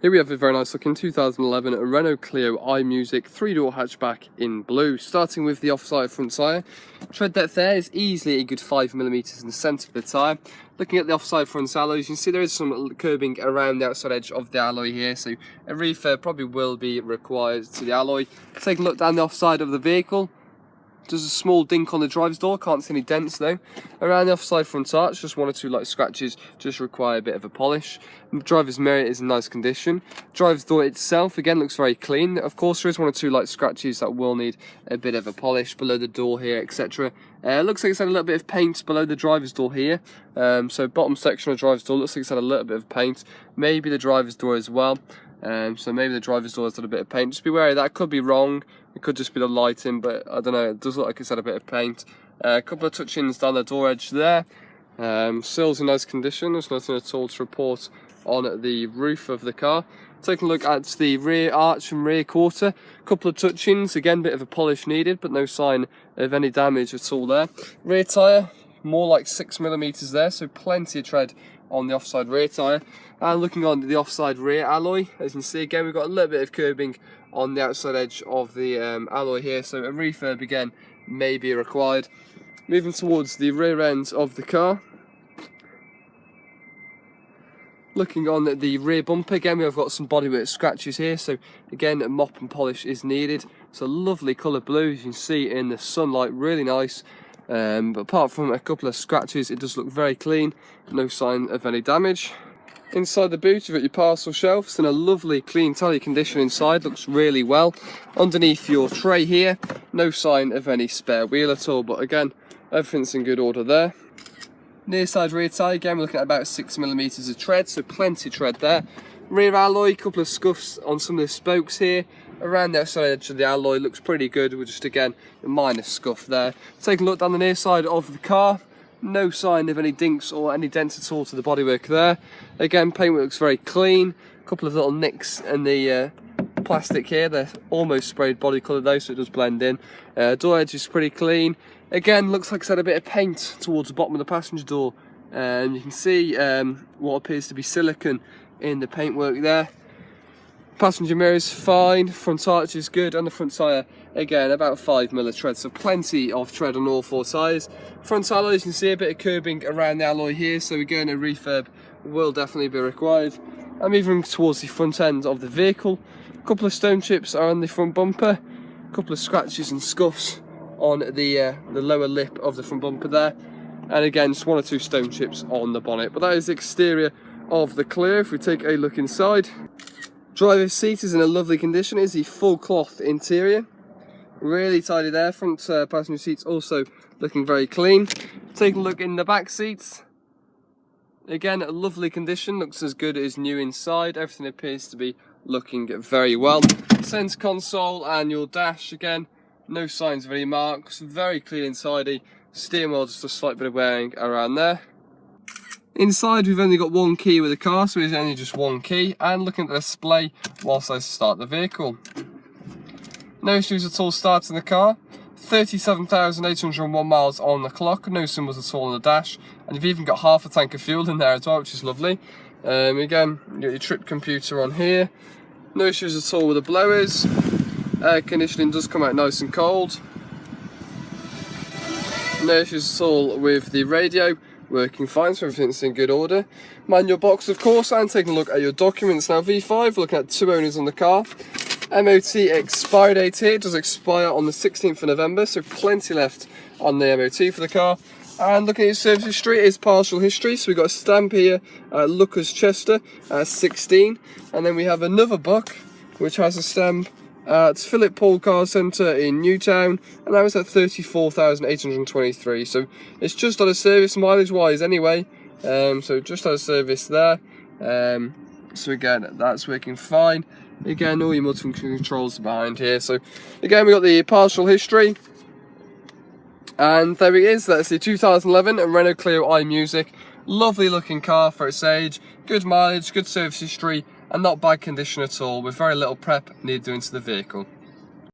Here we have a very nice looking 2011 Renault Clio iMusic 3-door hatchback in blue. Starting with the offside front tyre. Tread depth there is easily a good 5mm in the centre of the tyre. Looking at the offside front alloys, you can see there is some curbing around the outside edge of the alloy here, so a refurb probably will be required to the alloy. Take a look down the offside of the vehicle. There's a small dink on the driver's door, can't see any dents though. Around the offside front arch, just one or two light scratches, just require a bit of a polish. The driver's mirror is in nice condition. Driver's door itself, again, looks very clean. Of course, there is one or two light scratches that will need a bit of a polish below the door here, etc. Looks like it's had a little bit of paint below the driver's door here. So bottom section of the driver's door looks like it's had a little bit of paint. Maybe the driver's door as well. So maybe the driver's door has had a bit of paint. Just be wary, that could be wrong. It could just be the lighting, but I don't know, it does look like it's had a bit of paint. A couple of touch-ins down the door edge there. Sills in nice condition, there's nothing at all to report on the roof of the car. Taking a look at the rear arch and rear quarter. A couple of touch-ins, again, bit of a polish needed, but no sign of any damage at all there. Rear tyre, more like 6mm there, so plenty of tread on the offside rear tyre. And looking on the offside rear alloy, as you can see, again, we've got a little bit of curbing on the outside edge of the alloy here, so a refurb again may be required. Moving towards the rear end of the car. Looking on the rear bumper, again we have got some bodywork scratches here, so again a mop and polish is needed. It's a lovely colour blue, as you can see in the sunlight, really nice. But apart from a couple of scratches, it does look very clean, no sign of any damage. Inside the boot, you've got your parcel shelf. It's in a lovely, clean, tidy condition inside. Looks really well. Underneath your tray here, no sign of any spare wheel at all. But again, everything's in good order there. Near side rear tyre, again, we're looking at about 6mm of tread, so plenty of tread there. Rear alloy, couple of scuffs on some of the spokes here. Around the outside edge of the alloy looks pretty good, with just, again, a minor scuff there. Taking a look down the near side of the car. No sign of any dinks or any dents at all to the bodywork there. Again, paintwork looks very clean. A couple of little nicks in the plastic here. They're almost sprayed body colour though, so it does blend in. Door edge is pretty clean. Again, looks like it's had a bit of paint towards the bottom of the passenger door. You can see what appears to be silicone in the paintwork there. Passenger mirror is fine, front arch is good, and the front tyre, again, about 5mm tread, so plenty of tread on all four tyres. Front alloys, you can see a bit of curbing around the alloy here, so again, a refurb will definitely be required. I'm moving towards the front end of the vehicle. A couple of stone chips are on the front bumper, a couple of scratches and scuffs on the lower lip of the front bumper there, and again, just one or two stone chips on the bonnet. But that is the exterior of the Clio. If we take a look inside, driver's seat is in a lovely condition. It is the full cloth interior, really tidy there. Front passenger seats also looking very clean. Taking a look in the back seats, again a lovely condition, looks as good as new inside. Everything appears to be looking very well. Centre console and your dash, again no signs of any marks, very clean and tidy. Steering wheel, just a slight bit of wearing around there. Inside we've only got one key with the car, so it's only just one key. And looking at the display whilst I start the vehicle, no issues at all starting the car. 37,801 miles on the clock, no symbols at all on the dash, and you've even got half a tank of fuel in there as well, which is lovely. Again, you got your trip computer on here, no issues at all with the blowers. Air conditioning does come out nice and cold. No issues at all with the radio, working fine, so everything's in good order. Manual box, of course, and taking a look at your documents now. V5, looking at 2 owners on the car. MOT expiry date here does expire on the 16th of November, so plenty left on the MOT for the car. And looking at your service history, it is partial history, so we've got a stamp here at Lookers Chester at 16, and then we have another book which has a stamp at Philip Paul Car Centre in Newtown, and that was at 34,823, so it's just on a service mileage wise anyway, so just on a service there. So again, that's working fine. Again, all your multifunction controls are behind here, so again we got the partial history, and there it is. That's the 2011 Renault Clio iMusic. Lovely looking car for its age, good mileage, good service history, and not bad condition at all, with very little prep needed doing to the vehicle.